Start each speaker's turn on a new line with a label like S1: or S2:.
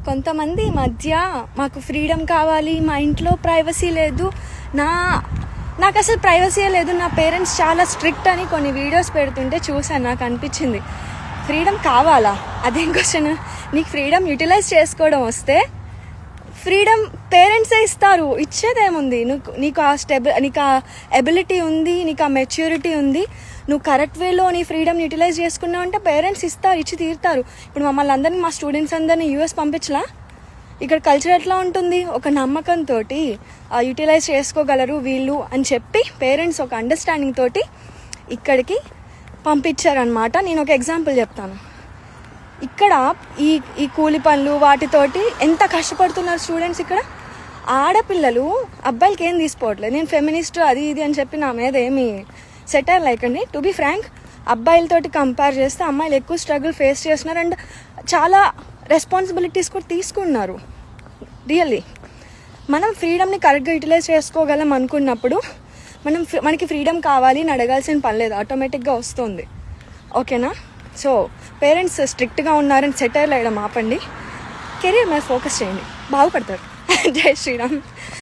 S1: కొంతమంది ఈ మధ్య మాకు ఫ్రీడమ్ కావాలి, మా ఇంట్లో ప్రైవసీ లేదు, నాకు అసలు ప్రైవసీ లేదు, నా పేరెంట్స్ చాలా స్ట్రిక్ట్ అని కొన్ని వీడియోస్ పెడుతుంటే చూసాను. నాకు అనిపించింది ఫ్రీడమ్ కావాలా? అదేం క్వశ్చన్. నీకు ఫ్రీడమ్ యూటిలైజ్ చేసుకోవడం వస్తే ఫ్రీడమ్ పేరెంట్సే ఇస్తారు, ఇచ్చేదేముంది. నీకు ఆ ఎబిలిటీ ఉంది, నీకు ఆ మెచ్యూరిటీ ఉంది, నువ్వు కరెక్ట్ వేలో నీ ఫ్రీడమ్ యూటిలైజ్ చేసుకున్నావు అంటే పేరెంట్స్ ఇస్తారు, ఇచ్చి తీరుతారు. ఇప్పుడు మమ్మల్ని అందరినీ, మా స్టూడెంట్స్ అందరినీ యూఎస్ పంపించలా? ఇక్కడ కల్చర్ ఎట్లా ఉంటుంది? ఒక నమ్మకంతో యూటిలైజ్ చేసుకోగలరు వీళ్ళు అని చెప్పి పేరెంట్స్ ఒక అండర్స్టాండింగ్ తోటి ఇక్కడికి పంపించారనమాట. నేను ఒక ఎగ్జాంపుల్ చెప్తాను. ఇక్కడ ఈ కూలి పనులు వాటితోటి ఎంత కష్టపడుతున్నారు స్టూడెంట్స్. ఇక్కడ ఆడపిల్లలు అబ్బాయిలకి ఏం తీసుకోవట్లేదు. నేను ఫెమినిస్ట్ అది ఇది అని చెప్పి నా మీద ఏమి సెటైర్ లేకండి. టు బి ఫ్రాంక్, అబ్బాయిలతోటి కంపేర్ చేస్తే అమ్మాయిలు ఎక్కువ స్ట్రగుల్ ఫేస్ చేస్తున్నారు అండ్ చాలా రెస్పాన్సిబిలిటీస్ కూడా తీసుకున్నారు. రియల్లీ మనం ఫ్రీడమ్ని కరెక్ట్గా యూటిలైజ్ చేసుకోగలం అనుకున్నప్పుడు మనకి ఫ్రీడమ్ కావాలి అని అడగాల్సిన పని లేదు, ఆటోమేటిక్గా వస్తుంది. ఓకేనా? సో పేరెంట్స్ స్ట్రిక్ట్గా ఉన్నారని సెటైర్లు వేయడం ఆపండి, కెరీర్ మీద ఫోకస్ చేయండి, బాగుపడతారు. జై శ్రీరామ్.